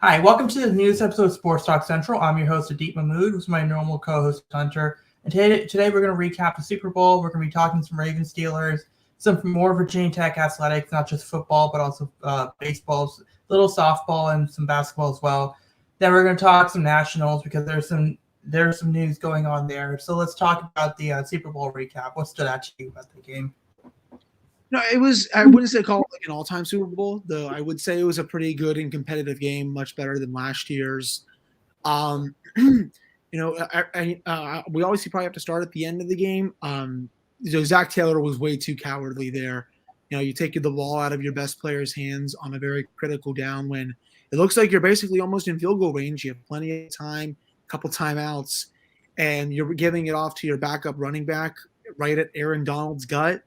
Hi, welcome to the newest episode of Sports Talk Central. I'm your host, Adeep Mahmood, with my normal co-host, Hunter. And today we're going to recap the Super Bowl. We're going to be talking some Ravens Steelers, some more Virginia Tech athletics, not just football, but also baseball, little softball, and some basketball as well. Then we're going to talk some nationals because there's some news going on there. So let's talk about the Super Bowl recap. What stood out to you about the game? No, it was. I wouldn't say call it like an all-time Super Bowl, though. I would say it was a pretty good and competitive game, much better than last year's. We obviously probably have to start at the end of the game. Zach Taylor was way too cowardly there. You take the ball out of your best player's hands on a very critical down when it looks like you're basically almost in field goal range. You have plenty of time, a couple timeouts, and you're giving it off to your backup running back right at Aaron Donald's gut.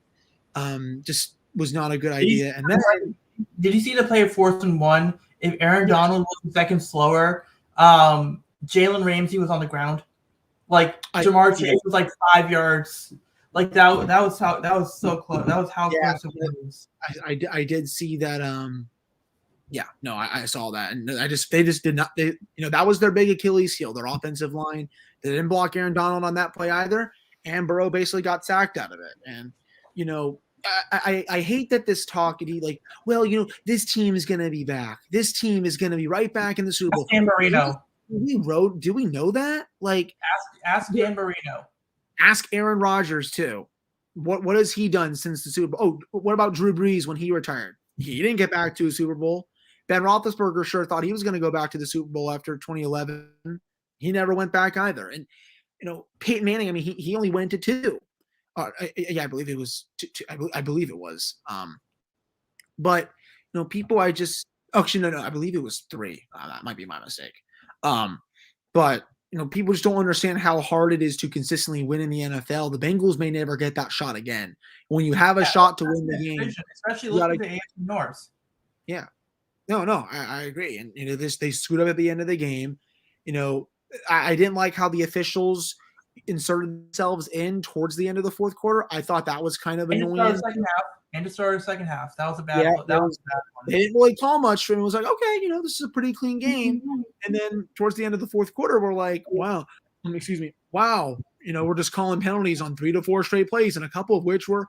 Just was not a good idea. And then, did you see the play of 4th and 1? If Aaron Donald was a second slower, Jalen Ramsey was on the ground. Like Jamar Chase was like 5 yards. Like that was so close. That was how close it was. I did see that. I saw that, and they just did not. That was their big Achilles heel, their offensive line. They didn't block Aaron Donald on that play either, and Burrow basically got sacked out of it. And I hate that this talk and this team is going to be back. This team is going to be right back in the Super Bowl. Dan Marino. Do we know that? Like, ask Dan Marino. Ask Aaron Rodgers too. What has he done since the Super Bowl? Oh, what about Drew Brees when he retired? He didn't get back to a Super Bowl. Ben Roethlisberger sure thought he was going to go back to the Super Bowl after 2011. He never went back either. And Peyton Manning, I mean, he only went to 2. I believe it was. I believe it was. But people, I believe it was 3. That might be my mistake. But people just don't understand how hard it is to consistently win in the NFL. The Bengals may never get that shot again. When you have a shot to win the game, especially looking at the AFC North. Yeah, no, I agree. And they screwed up at the end of the game. I didn't like how the officials inserted themselves in towards the end of the fourth quarter. I thought that was kind of annoying. And to start the second half. That was a bad one. They didn't really call much, and it was like, okay, this is a pretty clean game. And then towards the end of the fourth quarter, we're like, wow, we're just calling penalties on 3 to 4 straight plays, and a couple of which were,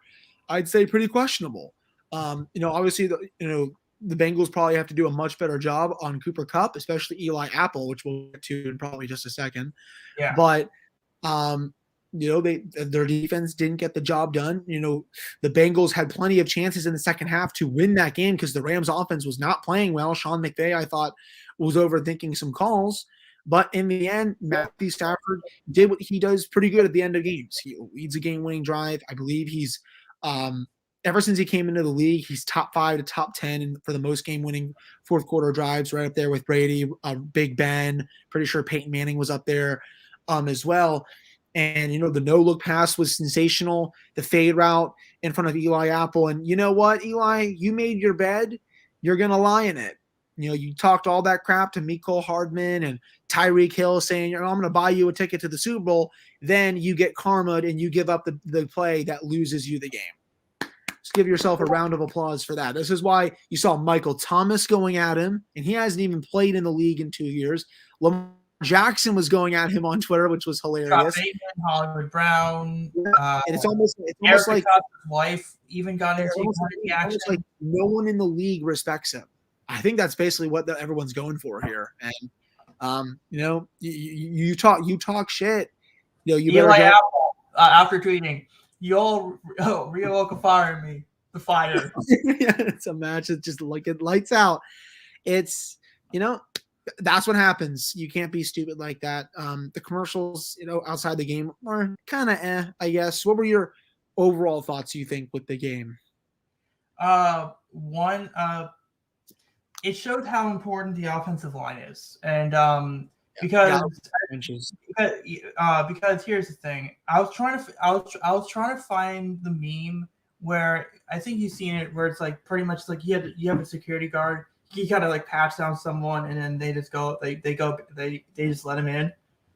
I'd say, pretty questionable. Obviously, the Bengals probably have to do a much better job on Cooper Kupp, especially Eli Apple, which we'll get to in probably just a second. Yeah. But their defense didn't get the job done. The Bengals had plenty of chances in the second half to win that game because the Rams offense was not playing well. Sean McVay, I thought, was overthinking some calls. But in the end, Matthew Stafford did what he does pretty good at the end of games. He leads a game-winning drive. I believe he's ever since he came into the league, he's top 5 to top 10 for the most game-winning fourth quarter drives, right up there with Brady, Big Ben. Pretty sure Peyton Manning was up there as well. And, the no-look pass was sensational. The fade route in front of Eli Apple. And you know what, Eli? You made your bed. You're going to lie in it. You talked all that crap to Mecole Hardman and Tyreek Hill saying, I'm going to buy you a ticket to the Super Bowl. Then you get karma'd and you give up the play that loses you the game. Just give yourself a round of applause for that. This is why you saw Michael Thomas going at him, and he hasn't even played in the league in 2 years. Lamar Jackson was going at him on Twitter, which was hilarious. Bateman, Hollywood Brown. And it's almost like his wife even got into the action. It's like no one in the league respects him. I think that's basically what everyone's going for here. And you talk shit. Eli Apple after tweeting, Rio Okafor me the fire. Yeah, it's a match. It's just like it lights out. It's that's what happens. You can't be stupid like that. The commercials, outside the game are kind of I guess. What were your overall thoughts, you think, with the game? It showed how important the offensive line is. And because here's the thing. I was trying to find the meme where I think you've seen it, where it's like pretty much like you have a security guard. He kind of like pats down someone, and then they just let him in.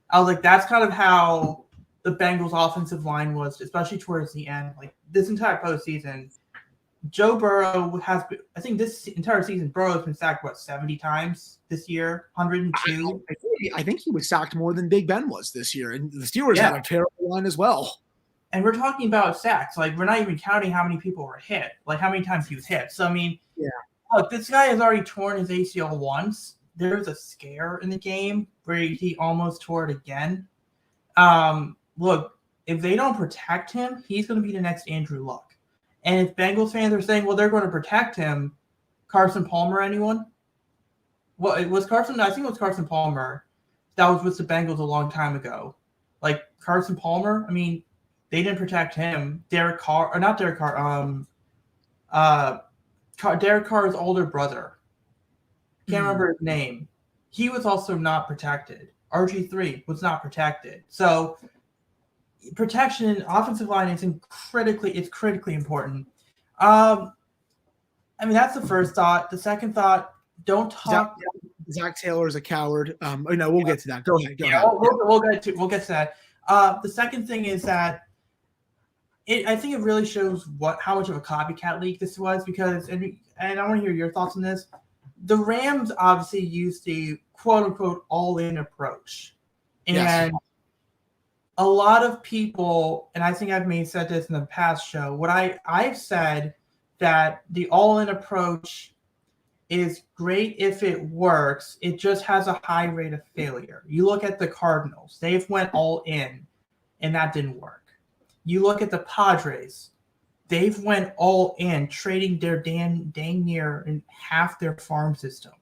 I was like, that's kind of how the Bengals offensive line was, especially towards the end. Like this entire postseason, Joe Burrow has been, I think this entire season, Burrow has been sacked, 70 times this year? 102? I think he was sacked more than Big Ben was this year. And the Steelers Yeah. had a terrible line as well. And we're talking about sacks. Like, we're not even counting how many people were hit, like how many times he was hit. So, I mean, look, this guy has already torn his ACL once. There was a scare in the game where he almost tore it again. Look, if they don't protect him, he's going to be the next Andrew Luck. And if Bengals fans are saying, well, they're going to protect him, Carson Palmer, anyone? Well, it was Carson. I think it was Carson Palmer. That was with the Bengals a long time ago. Like Carson Palmer, I mean, they didn't protect him. Derek Carr, or not Derek Carr, Derek Carr's older brother. Can't remember his name. He was also not protected. RG3 was not protected. So protection in offensive line is critically important. I mean, that's the first thought. The second thought, don't talk. Zach Taylor is a coward. No, we'll get to that. Go ahead. We'll get to that. The second thing is that I think it really shows how much of a copycat league this was, because, and I want to hear your thoughts on this. The Rams obviously used the quote unquote all-in approach, and a lot of people, and I think I've said this in the past show, I've said that the all-in approach is great if it works. It just has a high rate of failure. You look at the Cardinals; they've went all in, and that didn't work. You look at the Padres; they've went all in, trading their dang near in half their farm system,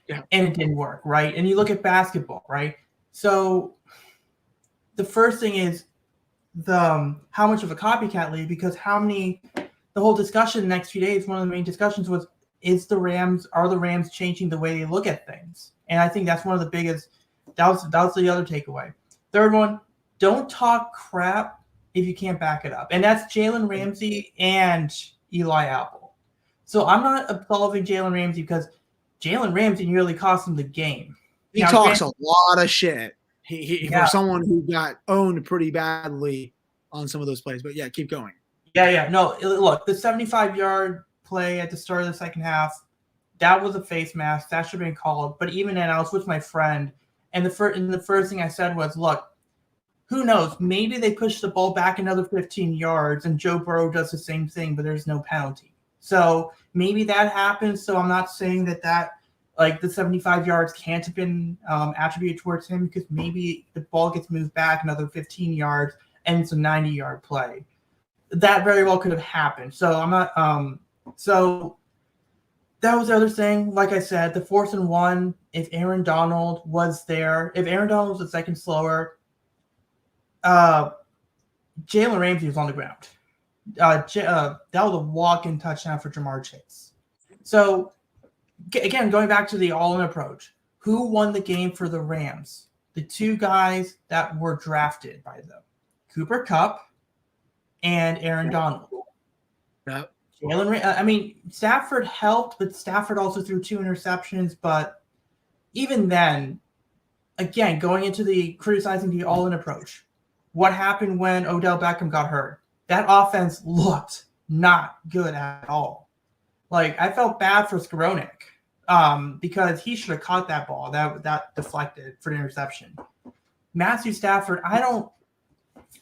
and it didn't work, right? And you look at basketball, right? So the first thing is how much of a copycat league, because the whole discussion the next few days, one of the main discussions was, are the Rams changing the way they look at things? And I think that's one of the biggest, that was the other takeaway. Third one, don't talk crap if you can't back it up. And that's Jalen Ramsey and Eli Apple. So I'm not absolving Jalen Ramsey, because Jalen Ramsey nearly cost him the game. He talks a lot of shit. For someone who got owned pretty badly on some of those plays. But keep going. No, look, the 75-yard play at the start of the second half, that was a face mask. That should have been called. But even then, I was with my friend, and the first thing I said was, look, who knows? Maybe they push the ball back another 15 yards and Joe Burrow does the same thing, but there's no penalty. So maybe that happens. So I'm not saying that like the 75 yards can't have been attributed towards him, because maybe the ball gets moved back another 15 yards and it's a 90-yard play. That very well could have happened. So I'm not so that was the other thing. Like I said, the 4th and 1, if Aaron Donald was there, if Aaron Donald was a second slower, Jalen Ramsey was on the ground. That was a walk-in touchdown for Jamar Chase. So, again, going back to the all-in approach, who won the game for the Rams? The two guys that were drafted by them, Cooper Kupp and Aaron Donald. Yep. Stafford helped, but Stafford also threw 2 interceptions. But even then, again, going into the criticizing the all-in approach, what happened when Odell Beckham got hurt? That offense looked not good at all. Like, I felt bad for Skowronek because he should have caught that ball that deflected for the interception. Matthew Stafford,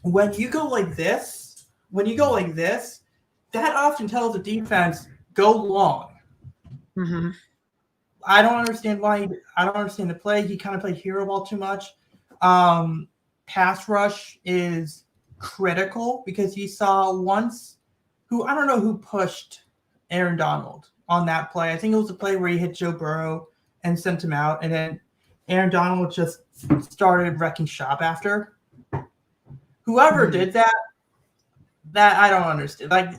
when you go like this, that often tells the defense, go long. Mm-hmm. I don't understand the play. He kind of played hero ball too much. Pass rush is critical, because he saw once I don't know who pushed Aaron Donald on that play. I think it was a play where he hit Joe Burrow and sent him out, and then Aaron Donald just started wrecking shop after. Whoever did that I don't understand. Like,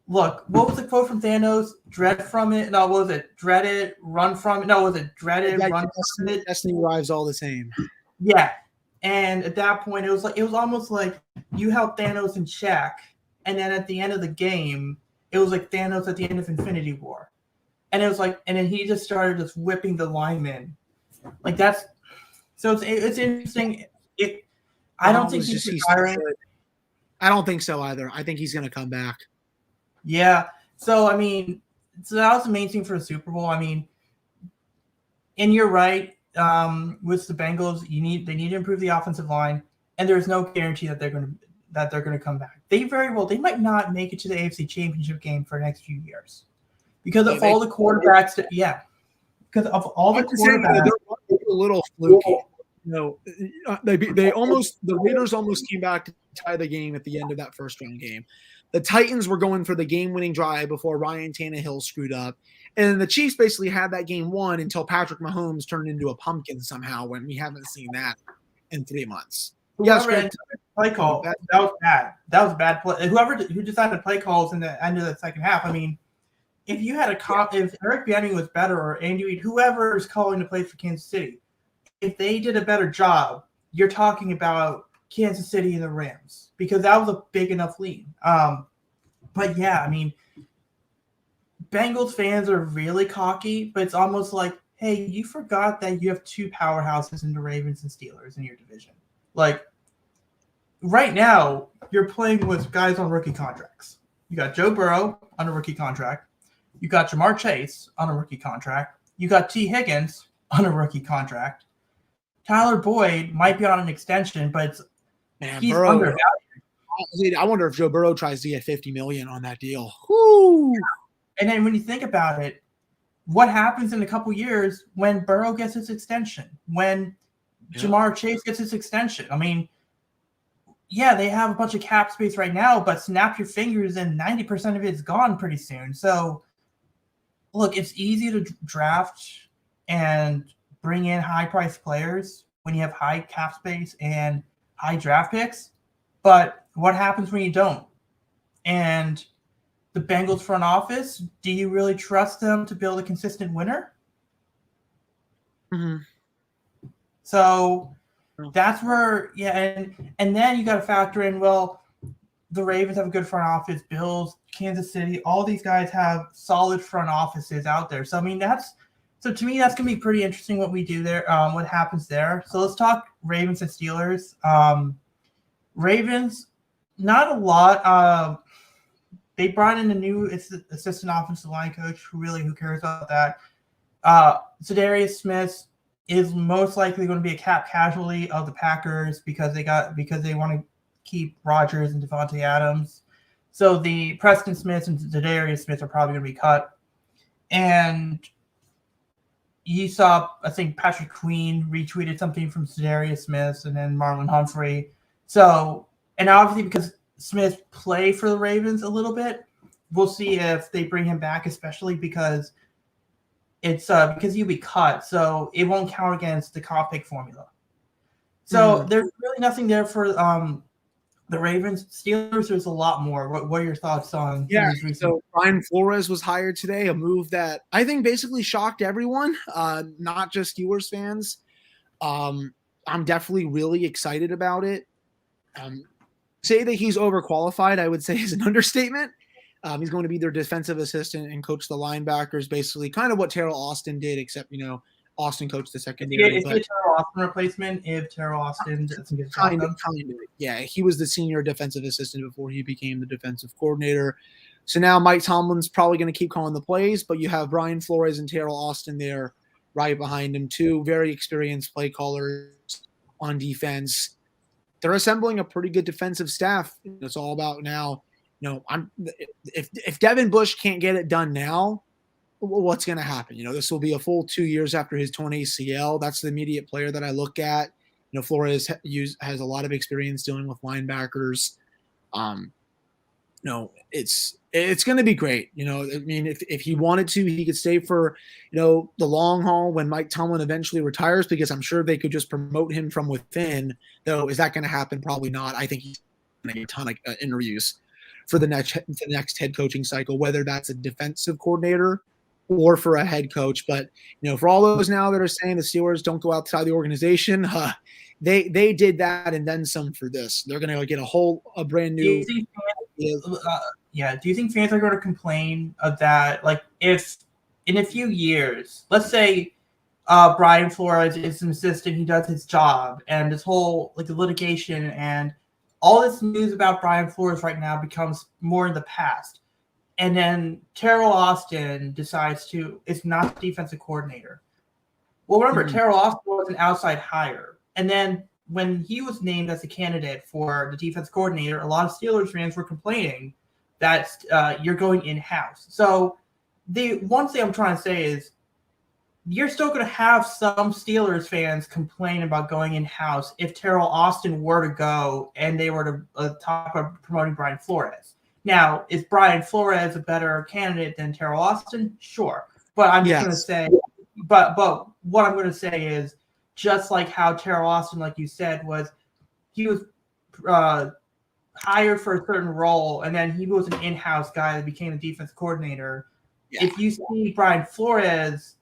look, what was the quote from Thanos? Dread from it? No, what was it? Dread it, run from it? No, was it dread it, run from it? Destiny arrives all the same. Yeah. And at that point, it was almost like you held Thanos in check, and then at the end of the game, it was like Thanos at the end of Infinity War, and it was like, and then he just started just whipping the linemen, like that's. So it's interesting. I don't think he's retiring. I don't think so either. I think he's going to come back. Yeah, So, I mean, so that was the main thing for the Super Bowl. I mean, and you're right. With the Bengals, they need to improve the offensive line, and there's no guarantee that they're going to come back. They might not make it to the AFC Championship game for the next few years because of all the quarterbacks. Because of all the quarterbacks, they're a little fluky. The Raiders almost came back to tie the game at the end of that first round game. The Titans were going for the game-winning drive before Ryan Tannehill screwed up. And the Chiefs basically had that game won until Patrick Mahomes turned into a pumpkin somehow, when we haven't seen that in 3 months. Play call, that was bad. That was a bad play. Who decided play calls in the end of the second half, I mean, if you had if Eric Bieniemy was better, or Andy Reid, whoever is calling the play for Kansas City, if they did a better job, you're talking about Kansas City and the Rams, because that was a big enough lead. But yeah, I mean, Bengals fans are really cocky, but it's almost like, hey, you forgot that you have two powerhouses in the Ravens and Steelers in your division. Like, right now, you're playing with guys on rookie contracts. You got Joe Burrow on a rookie contract. You got Jamar Chase on a rookie contract. You got T. Higgins on a rookie contract. Tyler Boyd might be on an extension, but he's undervalued. I wonder if Joe Burrow tries to get $50 million on that deal. Woo! And then when you think about it, what happens in a couple years when Burrow gets his extension, when Jamar Chase gets his extension? I mean, yeah, they have a bunch of cap space right now, but snap your fingers and 90% of it's gone pretty soon. So, look, it's easy to draft and bring in high-priced players when you have high cap space and high draft picks. But what happens when you don't? And the Bengals front office, do you really trust them to build a consistent winner? Mm-hmm. So that's where, and then you got to factor in, well, the Ravens have a good front office, Bills, Kansas City, all these guys have solid front offices out there. So, I mean, to me, that's going to be pretty interesting what we do there, what happens there. So let's talk Ravens and Steelers. Ravens, not a lot. They brought in a new assistant offensive line coach. Who cares about that? Za'Darius Smith is most likely going to be a cap casualty of the Packers because they want to keep Rodgers and Devontae Adams. So the Preston Smith and Za'Darius Smith are probably going to be cut. And you saw, I think Patrick Queen retweeted something from Za'Darius Smith and then Marlon Humphrey. So, and obviously because Smith played for the Ravens a little bit, we'll see if they bring him back, especially because it's because he'll be cut, so it won't count against the comp pick formula. So there's really nothing there for the Ravens. Steelers, there's a lot more. What are your thoughts on? Yeah, so Brian Flores was hired today, a move that I think basically shocked everyone, not just Steelers fans. I'm definitely really excited about it. Say that he's overqualified, I would say, is an understatement. He's going to be their defensive assistant and coach the linebackers, basically kind of what Terrell Austin did, except, Austin coached the secondary. Is he a Terrell Austin replacement if Terrell Austin doesn't get kind of. Yeah, he was the senior defensive assistant before he became the defensive coordinator. So now Mike Tomlin's probably going to keep calling the plays, but you have Brian Flores and Terrell Austin there right behind him, two very experienced play callers on defense. They're assembling a pretty good defensive staff. It's all about now. If Devin Bush can't get it done now, what's going to happen? This will be a full 2 years after his torn ACL. That's the immediate player that I look at. Flores has a lot of experience dealing with linebackers. It's going to be great. I mean, if he wanted to, he could stay for, the long haul when Mike Tomlin eventually retires, because I'm sure they could just promote him from within. Though, is that going to happen? Probably not. I think he's going to get a ton of interviews for the next head coaching cycle, whether that's a defensive coordinator or for a head coach. But, for all those now that are saying the Steelers don't go outside the organization, they did that and then some for this. They're going to get a brand new. Do you think fans are going to complain of that? Like, if in a few years, let's say Brian Flores is an assistant, he does his job, and this whole the litigation and all this news about Brian Flores right now becomes more in the past. and then Terrell Austin is not the defensive coordinator. Well, remember, Terrell Austin was an outside hire. And then when he was named as a candidate for the defense coordinator, a lot of Steelers fans were complaining that you're going in-house. So the one thing I'm trying to say is you're still going to have some Steelers fans complain about going in-house if Terrell Austin were to go and they were to talk about promoting Brian Flores. Now, is Brian Flores a better candidate than Terrell Austin? Sure. But I'm just going to say but what I'm going to say is just like how Terrell Austin, like you said, he was hired for a certain role, and then he was an in-house guy that became a defense coordinator. Yeah. If you see Brian Flores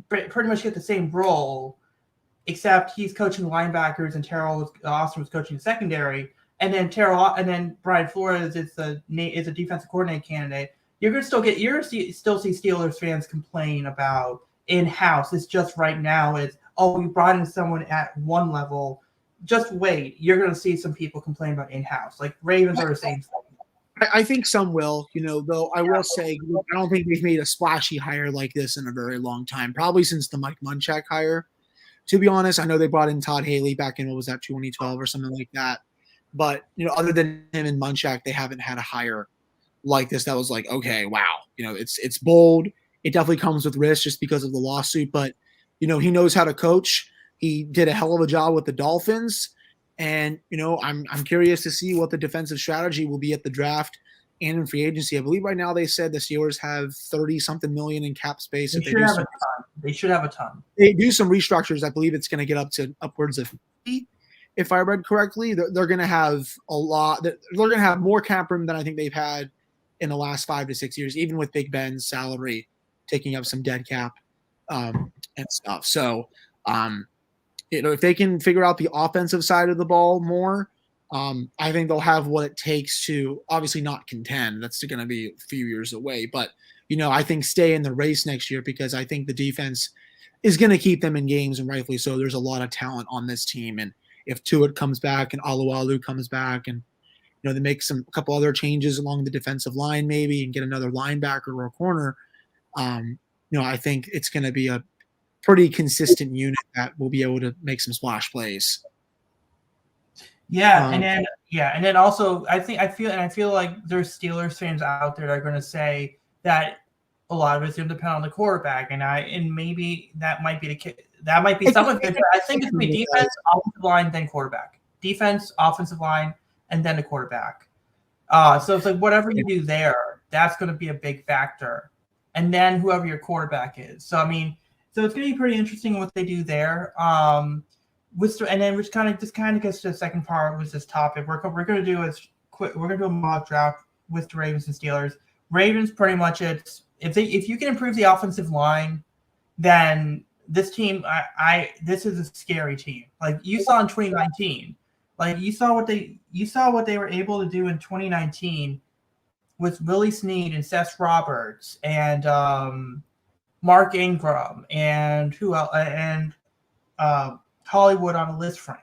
pretty much get the same role, except he's coaching linebackers and Terrell Austin was coaching secondary, and then Brian Flores is a defensive coordinator candidate, you're going to still see Steelers fans complain about in-house. It's just right now we brought in someone at one level. Just wait. You're going to see some people complain about in-house. Like Ravens are the same thing. I think some will, though I will say I don't think they've made a splashy hire like this in a very long time, probably since the Mike Munchak hire. To be honest, I know they brought in Todd Haley back in, 2012 or something like that. But, other than him and Munchak, they haven't had a hire like this that was like, okay, wow. It's bold. It definitely comes with risk just because of the lawsuit, but he knows how to coach. He did a hell of a job with the Dolphins, and I'm curious to see what the defensive strategy will be at the draft and in free agency. I believe right now they said the Steelers have 30-something million in cap space. They should have a ton. They do some restructures. I believe it's going to get up to upwards of 50, if I read correctly. They're going to have a lot. They're going to have more cap room than I think they've had in the last 5 to 6 years, even with Big Ben's salary taking up some dead cap and stuff. So, if they can figure out the offensive side of the ball more, I think they'll have what it takes to obviously not contend. That's going to be a few years away. But, I think stay in the race next year because I think the defense is going to keep them in games, and rightfully so. There's a lot of talent on this team. And if Tuitt comes back and Alualu comes back and, they make a couple other changes along the defensive line maybe and get another linebacker or a corner, I think it's going to be a pretty consistent unit that will be able to make some splash plays. Yeah, and then also I feel like there's Steelers fans out there that are going to say that a lot of it's going to depend on the quarterback, and maybe that might be some of it. But I think it's going to be defense, offensive line, then quarterback. Defense, offensive line, and then the quarterback. So it's like whatever you do there, that's going to be a big factor. And then whoever your quarterback is. So so it's going to be pretty interesting what they do there. And then which kind of gets to the second part was this topic. We're going to do a mock draft with the Ravens and Steelers. Ravens pretty much if you can improve the offensive line, then this team this is a scary team. Like you saw in 2019. Like you saw what they were able to do in 2019 with Willie Snead and Seth Roberts and Mark Ingram and who else and Hollywood on a list, Frank.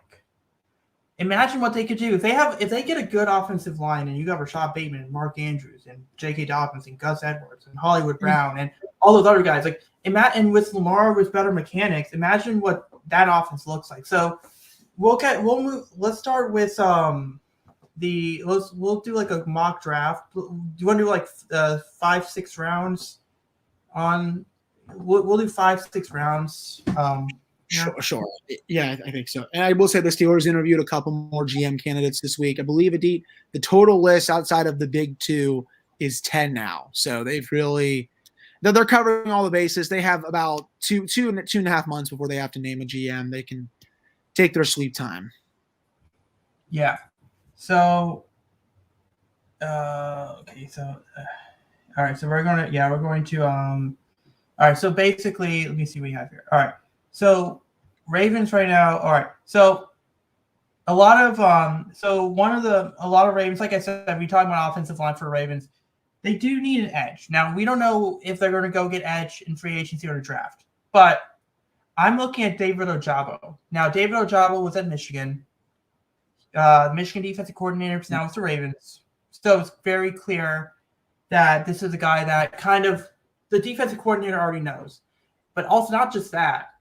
Imagine what they could do if they get a good offensive line and you got Rashad Bateman and Mark Andrews and J.K. Dobbins and Gus Edwards and Hollywood Brown and all those other guys. Like and with Lamar with better mechanics, imagine what that offense looks like. So we'll move. Let's start with we'll do like a mock draft. Do you want to do like 5-6 rounds on? We'll do 5-6 rounds. Sure. Yeah, I think so. And I will say the Steelers interviewed a couple more GM candidates this week. I believe the total list outside of the big two is 10 now. So they're covering all the bases. They have about two and a half months before they have to name a GM. They can take their sweet time. Yeah. So, okay. So, all right. So we're going to, all right. So basically, let me see what we have here. All right. So Ravens right now. All right. So a lot of Ravens, like I said, we talking about offensive line for Ravens. They do need an edge. Now we don't know if they're going to go get edge in free agency or the draft, but I'm looking at David Ojabo. Now David Ojabo was at Michigan. Michigan defensive coordinator, now with the Ravens. So it's very clear that this is a guy that kind of the defensive coordinator already knows. But also not just that.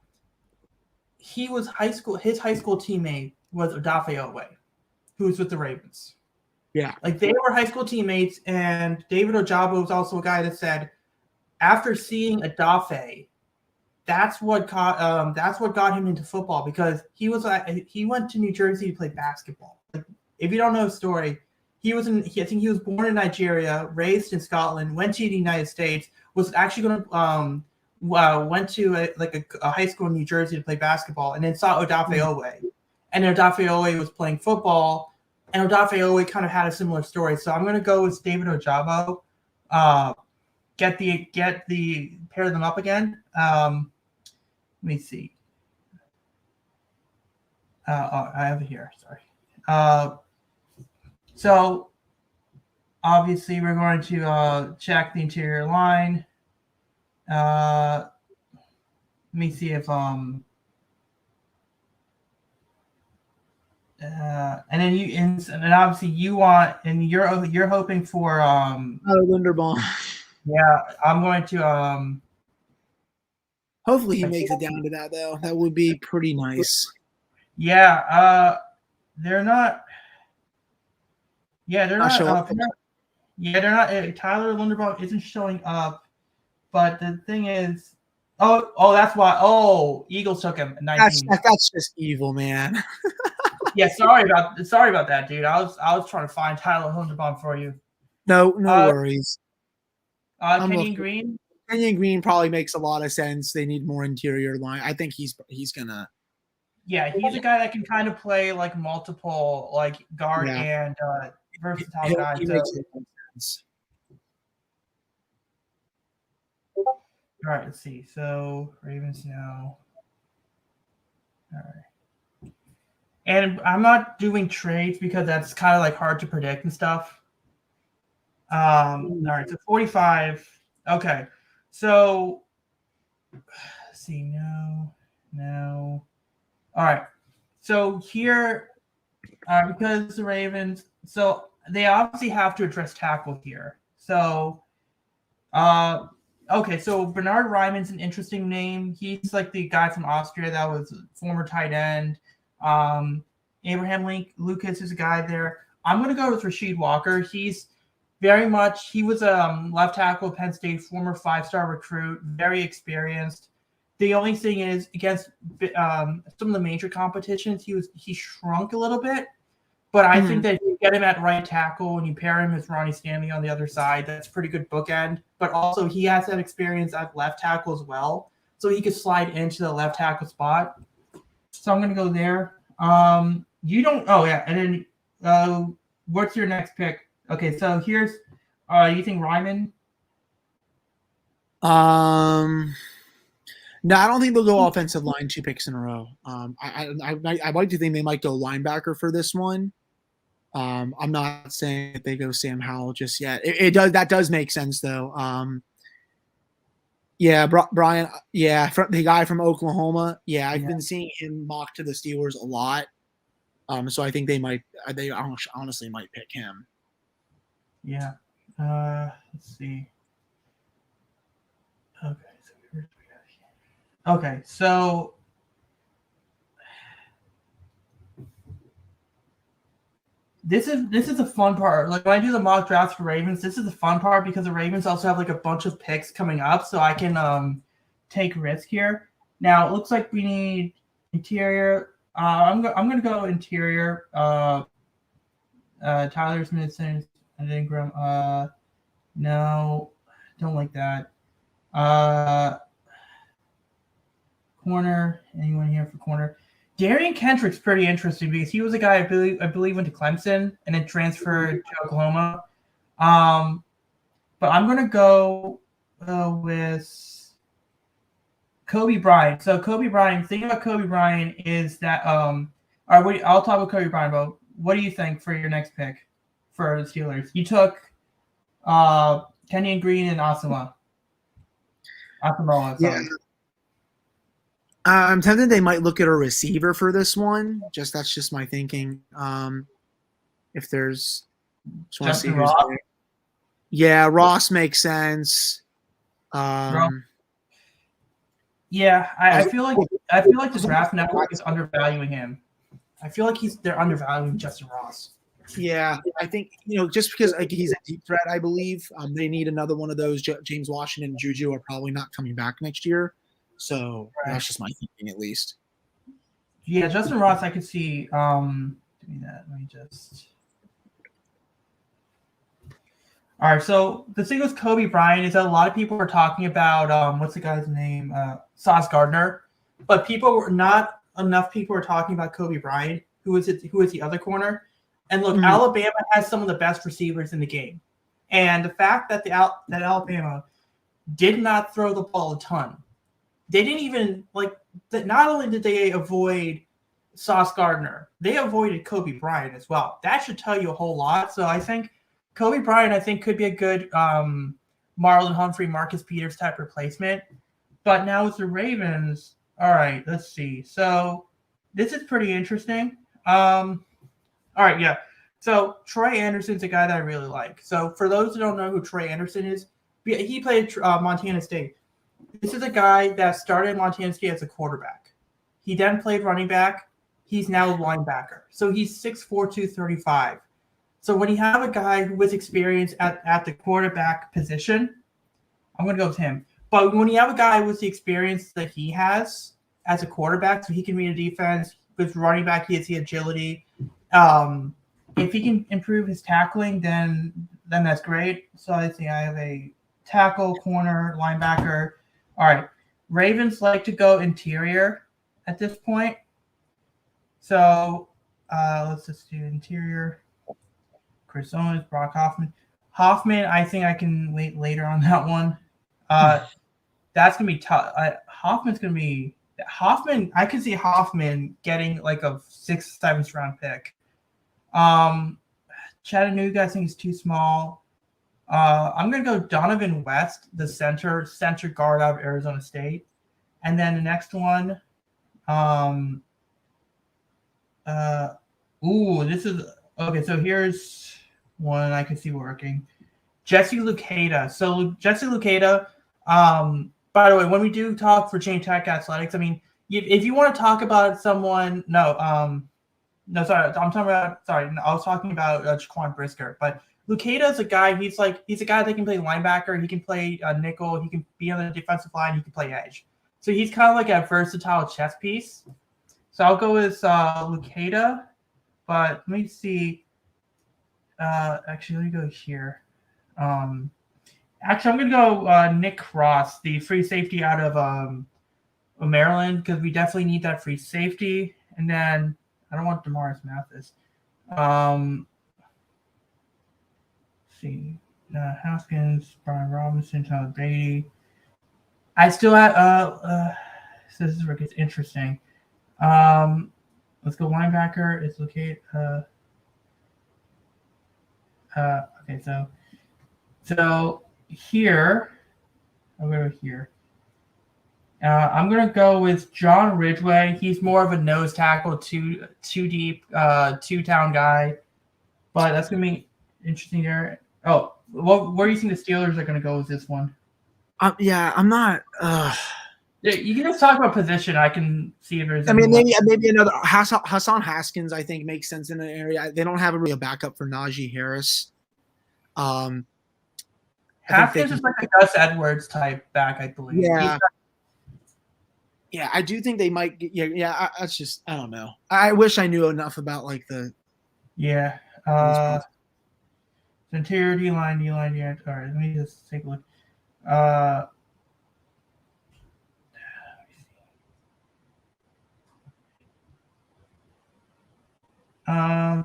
His high school teammate was Odafe Owe, who was with the Ravens. Yeah. Like they were high school teammates, and David Ojabo was also a guy that said after seeing Odafe, that's what got him into football because he went to New Jersey to play basketball. Like, if you don't know the story, I think he was born in Nigeria, raised in Scotland, went to the United States, was actually going to went to a high school in New Jersey to play basketball, and then saw Odafe Owe, and Odafe Owe was playing football, and Odafe Owe kind of had a similar story. So I'm going to go with David Ojabo. Get the pair them up again. Let me see. I have it here. Sorry. So obviously we're going to check the interior line. Let me see if and then and obviously you want, and you're hoping for Linderbaum. Yeah, I'm going to Hopefully he makes it down to that though. That would be pretty nice. Yeah, they're not. Yeah, they're not. They're not. Tyler Linderbaum isn't showing up, but the thing is, that's why. Oh, Eagles took him at 19. That's just evil, man. Yeah, sorry about that, dude. I was trying to find Tyler Linderbaum for you. No worries. Kenyon Green. Kenyon Green probably makes a lot of sense. They need more interior line. I think he's gonna. Yeah, he's a guy that can kind of play like multiple, like guard and versatile guy. So. All right, let's see. So Ravens now. All right. And I'm not doing trades because that's kind of like hard to predict and stuff. All right, so 45. Okay. So let's see. No. All right. So here, because the Ravens, so they obviously have to address tackle here. So, okay. So Bernard Ryman's an interesting name. He's like the guy from Austria that was a former tight end. Abraham Lucas is a guy there. I'm going to go with Rasheed Walker. He was a left tackle at Penn State, former 5-star recruit, very experienced. The only thing is against some of the major competitions, he shrunk a little bit. But I think that if you get him at right tackle and you pair him with Ronnie Stanley on the other side, that's pretty good bookend. But also he has that experience at left tackle as well, so he could slide into the left tackle spot. So I'm going to go there. You don't. Oh yeah, and then what's your next pick? Okay, so here's. You think Ryman? No, I don't think they'll go offensive line 2 picks in a row. I like to think they might go linebacker for this one. I'm not saying that they go Sam Howell just yet. That does make sense though. Yeah, Brian. Yeah, the guy from Oklahoma. Yeah, I've been seeing him mocked to the Steelers a lot. So I think they honestly might pick him. Yeah. Let's see. Okay, so this is the fun part. Like when I do the mock drafts for Ravens, this is the fun part because the Ravens also have like a bunch of picks coming up, so I can take risk here. Now it looks like we need interior. I'm gonna go interior. Tyler Smith and Ingram. No, don't like that. Corner. Anyone here for corner? Darian Kendrick's pretty interesting because he was a guy I believe went to Clemson and then transferred to Oklahoma. But I'm gonna go with Kobe Bryant. So Kobe Bryant. The thing about Kobe Bryant is that all right. I'll talk with Kobe Bryant. But what do you think for your next pick for the Steelers? You took Kenyon Green and Asamoah. Yeah. I'm tempted they might look at a receiver for this one. That's just my thinking. If there's Justin Ross. Yeah, Ross makes sense. Yeah, I I- feel like the draft network is undervaluing him. I feel like they're undervaluing Justin Ross. Yeah, I think just because like he's a deep threat, I believe they need another one of those. James Washington and Juju are probably not coming back next year, so Right. that's just my thinking, at least. Yeah, Justin Ross, I could see. Give me that. Let me just. All right, so the thing with Kobe Bryant is that a lot of people are talking about what's the guy's name, Sauce Gardner, but not enough people are talking about Kobe Bryant, who is the other corner. And look, Alabama has some of the best receivers in the game, and the fact that that Alabama did not throw the ball a ton, they didn't even like that. Not only did they avoid Sauce Gardner, they avoided Kobe Bryant as well. That should tell you a whole lot. So I think Kobe Bryant, could be a good Marlon Humphrey, Marcus Peters type replacement. But now with the Ravens, all right, let's see. So this is pretty interesting. All right, yeah. So Troy Anderson's a guy that I really like. So for those who don't know who Troy Anderson is, he played Montana State. This is a guy that started Montana State as a quarterback. He then played running back. He's now a linebacker. So he's 6'4", 235. So when you have a guy who was experienced at the quarterback position, I'm going to go with him. But when you have a guy with the experience that he has as a quarterback, so he can read a defense, with running back, he has the agility. If he can improve his tackling, then that's great. So I think I have a tackle, corner, linebacker. All right. Ravens like to go interior at this point. So let's just do interior. Chris Owens, Brock Hoffman. Hoffman, I think I can wait later on that one. That's going to be tough. Hoffman, I could see Hoffman getting like a 6th, 7th round pick. Chattanooga, I think is too small. I'm going to go Donovan West, the center guard out of Arizona State. And then the next one, this is okay. So here's one I can see working. Jesse Luketa. So Jesse Luketa, by the way, when we do talk Virginia Tech athletics, I mean, if you want to talk about someone, I was talking about Jaquan Brisker, but Luketa is a guy. He's a guy that can play linebacker. He can play nickel. He can be on the defensive line. He can play edge. So he's kind of like a versatile chess piece. So I'll go with Luketa, but let me see. Actually, let me go here. Actually, I'm going to go Nick Ross, the free safety out of Maryland, because we definitely need that free safety. And then I don't want Demaris Mathis. Let's see. Haskins, Brian Robinson, Tyler Beatty. I still have so this is where it gets interesting. Let's go linebacker. It's located. Okay, so here, I'll go here. I'm gonna go with John Ridgway. He's more of a nose tackle, two deep, 2-town guy, but that's gonna be interesting there. Oh, where do you think the Steelers are gonna go with this one? Yeah, I'm not. Yeah, you can just talk about position. I can see if there's. I mean, maybe another Hassan Haskins. I think makes sense in an area. They don't have a real backup for Najee Harris. Haskins is like a Gus Edwards type back, I believe. Yeah, I do think they might. That's just I don't know. I wish I knew enough about like the. Yeah. Interior D-line. All right, let me just take a look. I'm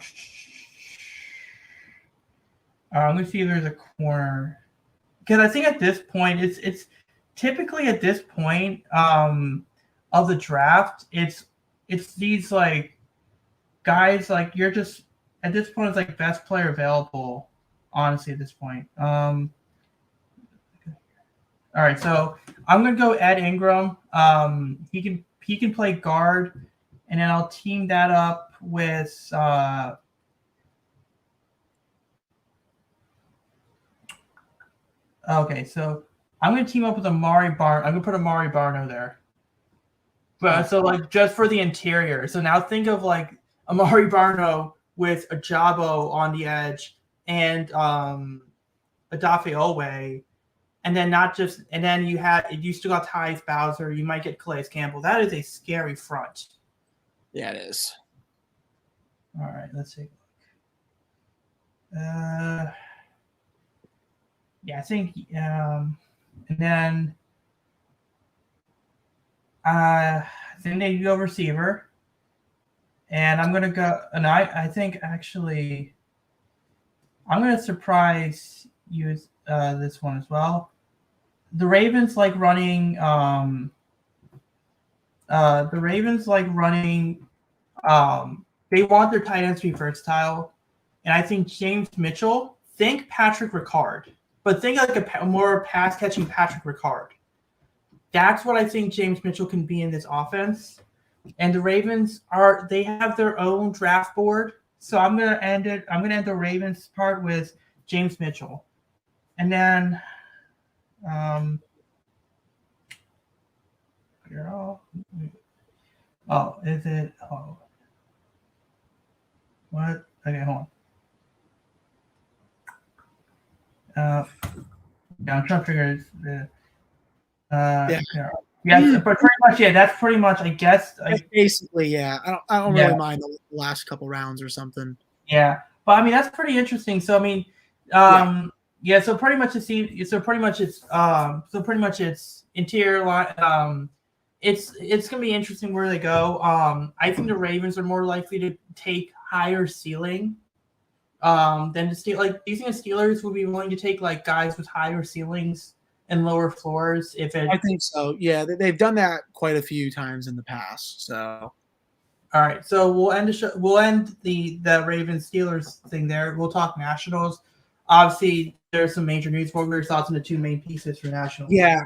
gonna see if there's a corner, because I think at this point it's typically at this point of the draft it's these like guys like you're just at this point it's like best player available, honestly at this point. All right, so I'm gonna go Ed Ingram. He can play guard, and then I'll team that up with Okay, so I'm gonna team up with Amari Barn. I'm gonna put Amari Barno there. But so like just for the interior. So now think of like Amari Barno with a Jabo on the edge and Adafe Owe, and then not just and then you still got Tyus Bowser. You might get Calais Campbell. That is a scary front. Yeah, it is. All right, let's take a look. Yeah, I think and then then they go receiver. And I'm gonna go and I think actually I'm gonna surprise you with this one as well. The Ravens like running they want their tight ends to be versatile. And I think James Mitchell, think Patrick Ricard, but think like a more pass catching Patrick Ricard. That's what I think James Mitchell can be in this offense. And the Ravens they have their own draft board. So I'm gonna end the Ravens part with James Mitchell. And then is it what? Okay, hold on. Yeah, I'm trying to figure it. Yes, but pretty much, yeah. That's pretty much, I guess. Basically, yeah. I don't really mind the last couple rounds or something. Yeah, but I mean that's pretty interesting. So I mean, So pretty much it's interior line. It's gonna be interesting where they go. I think the Ravens are more likely to take higher ceiling than the Steelers. Like, do you think the Steelers would be willing to take like guys with higher ceilings and lower floors? I think so. Yeah, they've done that quite a few times in the past. So, all right. So we'll end the show. We'll end the Ravens Steelers thing there. We'll talk Nationals. Obviously, there's some major news. What were your thoughts on the two main pieces for Nationals? Yeah,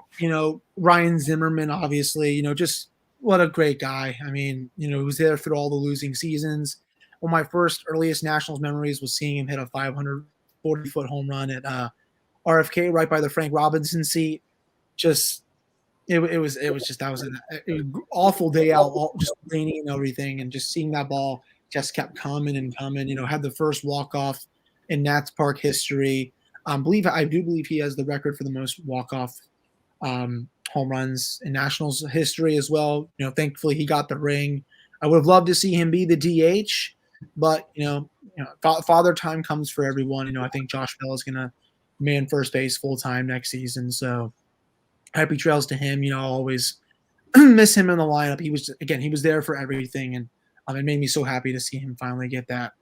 Ryan Zimmerman, obviously, just what a great guy. I mean, he was there through all the losing seasons. One of my first earliest Nationals memories was seeing him hit a 540-foot home run at RFK right by the Frank Robinson seat. Just it was an awful day out, just rainy and everything, and just seeing that ball just kept coming and coming. Had the first walk off in Nats Park history. I do believe he has the record for the most walk off home runs in Nationals history as well. Thankfully he got the ring. I would have loved to see him be the DH, but father time comes for everyone. I think Josh Bell is gonna man first base full time next season. So happy trails to him. I'll always miss him in the lineup. He was there for everything, and it made me so happy to see him finally get that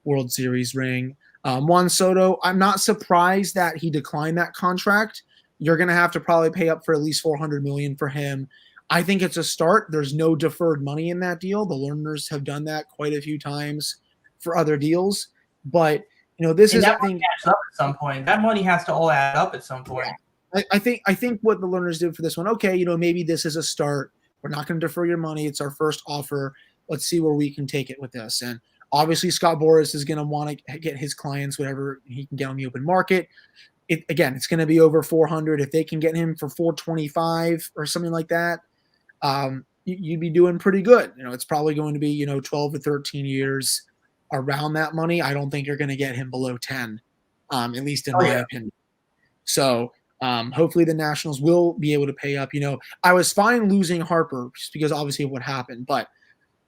World Series ring. Juan Soto, I'm not surprised that he declined that contract. You're going to have to probably pay up for at least $400 million for him. I think it's a start. There's no deferred money in that deal. The Learners have done that quite a few times for other deals, but this is, I think, adds up at some point. That money has to all add up at some point. Yeah. I think what the Learners did for this one, okay, maybe this is a start. We're not going to defer your money. It's our first offer. Let's see where we can take it with this. And obviously, Scott Boras is going to want to get his clients whatever he can get on the open market. It's going to be over 400. If they can get him for 425 or something like that, you'd be doing pretty good. It's probably going to be 12 to 13 years around that money. I don't think you're going to get him below 10, at least in my opinion. So hopefully the Nationals will be able to pay up. I was fine losing Harper just because obviously of what happened, but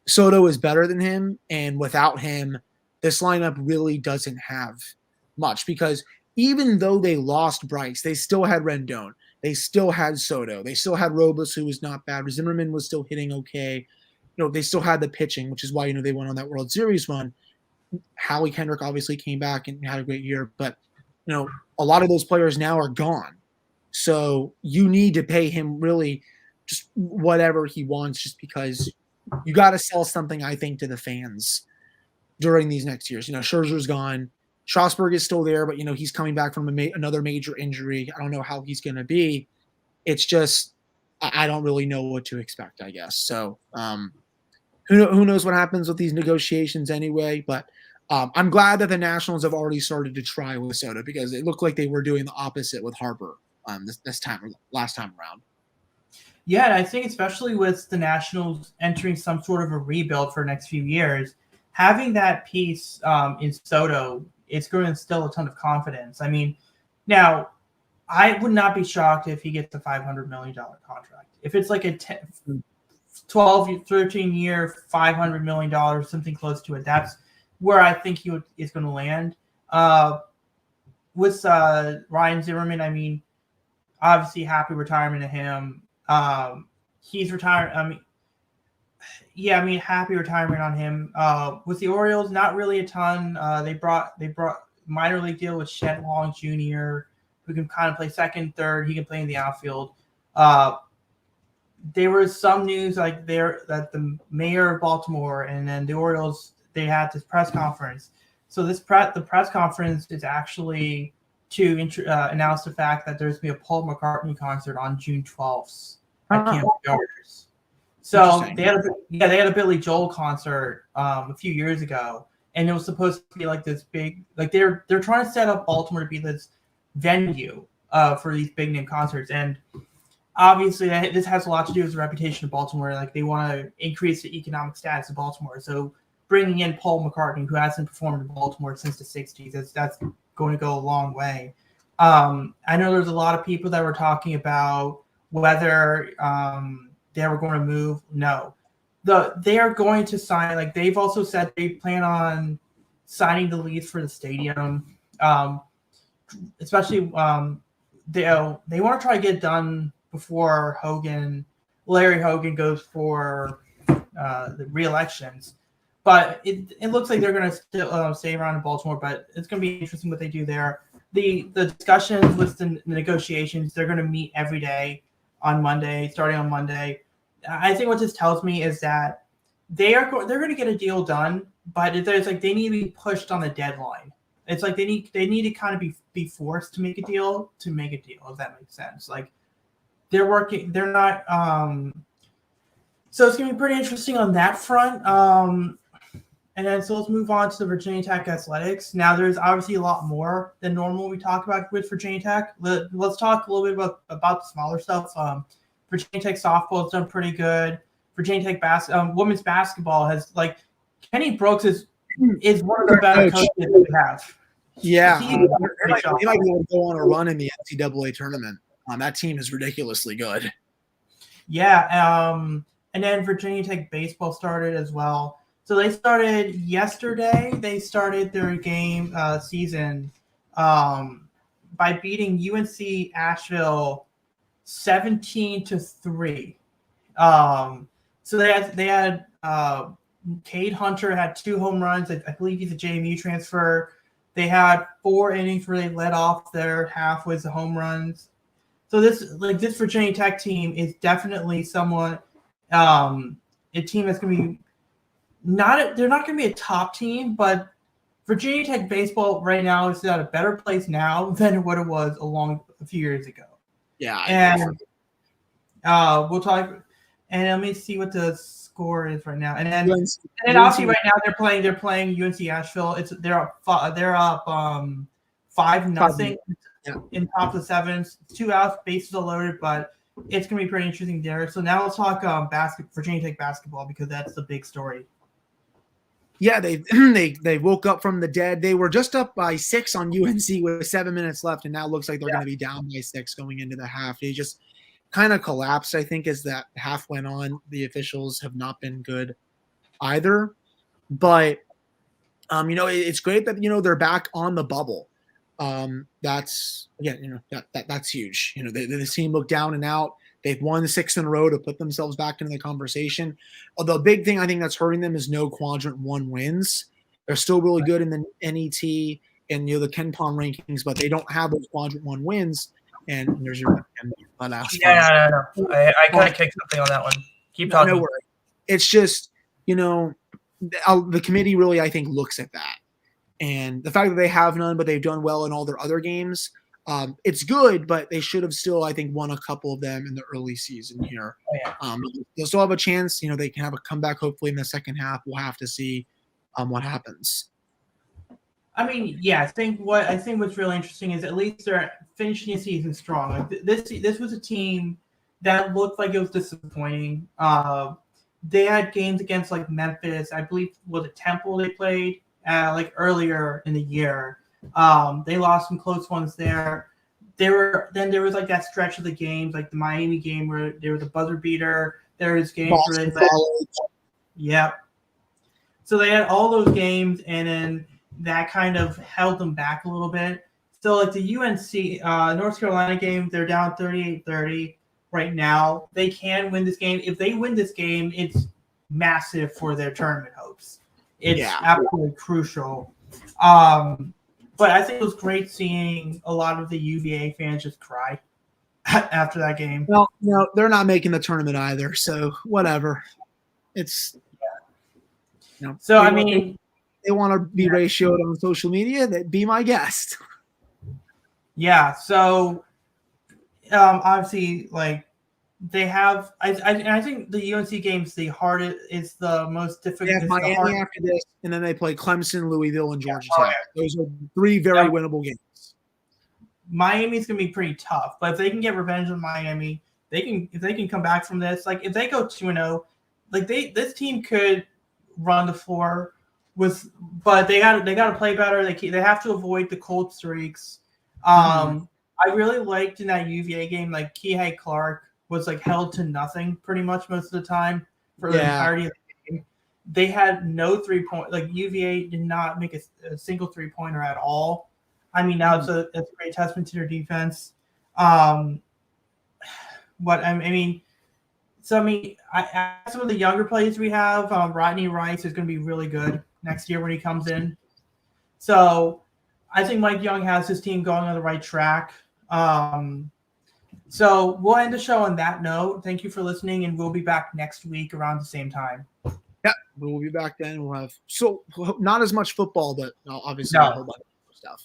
Soto is better than him, and without him, this lineup really doesn't have much because even though they lost Bryce, they still had Rendon, they still had Soto, they still had Robles, who was not bad. Zimmerman was still hitting okay. They still had the pitching, which is why they went on that World Series run. Howie Kendrick obviously came back and had a great year, but a lot of those players now are gone. So you need to pay him really just whatever he wants, just because you got to sell something, I think, to the fans during these next years. Scherzer's gone. Strasburg is still there, but, he's coming back from another major injury. I don't know how he's going to be. It's just I don't really know what to expect, I guess. So who knows what happens with these negotiations anyway. But I'm glad that the Nationals have already started to try with Soto because it looked like they were doing the opposite with Harper last time around. Yeah, and I think especially with the Nationals entering some sort of a rebuild for the next few years, having that piece in Soto, it's going to instill a ton of confidence. I mean, now I would not be shocked if he gets a $500 million contract. If it's like a 12, 13 year, $500 million, something close to it, that's where I think is going to land. With Ryan Zimmerman, I mean, obviously happy retirement to him. He's retired. Happy retirement on him. With the Orioles, not really a ton. They brought minor league deal with Shed Long Jr., who can kind of play second, third. He can play in the outfield. There was some news that the mayor of Baltimore and then the Orioles, they had this press conference. So the press conference is actually to announce the fact that there's going to be a Paul McCartney concert on June 12th at Camden Yards. So they had a Billy Joel concert a few years ago, and it was supposed to be like this big, like they're trying to set up Baltimore to be this venue for these big name concerts, and obviously this has a lot to do with the reputation of Baltimore. Like they want to increase the economic status of Baltimore, so bringing in Paul McCartney, who hasn't performed in Baltimore since the 60s, that's going to go a long way. I know there's a lot of people that were talking about whether they were going to move. No. They are going to sign, like they've also said they plan on signing the lease for the stadium. Especially they want to try to get it done before Larry Hogan goes for the re-elections. But it looks like they're going to still stay around in Baltimore, but it's going to be interesting what they do there. The discussions with the negotiations, they're going to meet every day on Monday, starting on Monday. I think what this tells me is that they're going to get a deal done, but it's like they need to be pushed on the deadline. It's like they need to kind of be forced to make a deal, if that makes sense. Like they're not. So it's going to be pretty interesting on that front. And then so let's move on to the Virginia Tech Athletics. Now there's obviously a lot more than normal we talk about with Virginia Tech. Let's talk a little bit about the smaller stuff. Virginia Tech softball has done pretty good. Virginia Tech women's basketball has, like, Kenny Brooks is one of the better coaches we have. Yeah, he might be able to go on a run in the NCAA tournament. That team is ridiculously good. Yeah, and then Virginia Tech baseball started as well. So they started yesterday. They started their game season by beating UNC Asheville 17-3. So they had Cade Hunter had 2 home runs. I believe he's a JMU transfer. They had 4 innings where they led off their half with the home runs. So this Virginia Tech team is definitely somewhat a team that's going to be they're not going to be a top team, but Virginia Tech baseball right now is at a better place now than what it was a few years ago. Yeah, and we'll talk. And let me see what the score is right now. And then obviously right now they're playing UNC Asheville. They're up 5-0 in top of the 7th. 2 outs, bases are loaded, but it's going to be pretty interesting there. So now let's talk Virginia Tech basketball, because that's the big story. Yeah, they woke up from the dead. They were just up by 6 on UNC with 7 minutes left, and now it looks like they're going to be down by 6 going into the half. They just kind of collapsed, I think, as that half went on. The officials have not been good either. But, it's great that, they're back on the bubble. That's huge. The team looked down and out. They've won 6 in a row to put themselves back into the conversation. The big thing I think that's hurting them is no quadrant 1 wins. They're still really good in the NET and the Ken Pom rankings, but they don't have those quadrant 1 wins. And there's your no. I kind of kicked something on that one. Keep talking. No worry. It's just, the committee really, I think, looks at that. And the fact that they have none, but they've done well in all their other games, it's good, but they should have still, I think, won a couple of them in the early season here. They'll still have a chance. They can have a comeback hopefully in the second half. We'll have to see what happens. I mean, yeah. I think what's really interesting is at least they're finishing the season strong. Like this was a team that looked like it was disappointing. They had games against like Memphis, I believe was a Temple they played like earlier in the year. They lost some close ones there. There was like that stretch of the games, like the Miami game where there was a buzzer beater. There was games where they led. Yep. So they had all those games, and then that kind of held them back a little bit. So like the UNC North Carolina game, they're down 38-30 right now. They can win this game. If they win this game, it's massive for their tournament hopes. It's absolutely crucial. But I think it was great seeing a lot of the UVA fans just cry after that game. Well, no, they're not making the tournament either, so whatever. It's so I mean, they want to be ratioed on social media. That be my guest. Yeah. So obviously, like they have, I think the UNC game's the hardest. It's the most difficult. They have Miami after this, and then they play Clemson, Louisville, and Georgia Tech. Those are 3 very winnable games. Miami's gonna be pretty tough, but if they can get revenge on Miami, if they can come back from this, like if they go 2-0, like this team could run the floor but they got to play better. They have to avoid the cold streaks. I really liked in that UVA game, like Kihei Clark was like held to nothing pretty much most of the time for the entirety of the game. They had no 3-point. Like UVA did not make a single 3-pointer at all. I mean, now it's a great testament to their defense. Some of the younger players we have, Rodney Rice is going to be really good next year when he comes in. So I think Mike Young has his team going on the right track. So we'll end the show on that note. Thank you for listening, and we'll be back next week around the same time. Yeah, we'll be back then. We'll have not as much football, but obviously a whole bunch of stuff.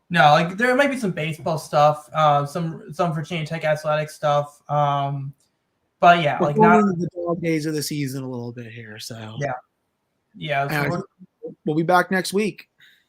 No, like there might be some baseball stuff, some Virginia Tech athletic stuff. But yeah, like not the dog days of the season a little bit here. So yeah. So we'll be back next week.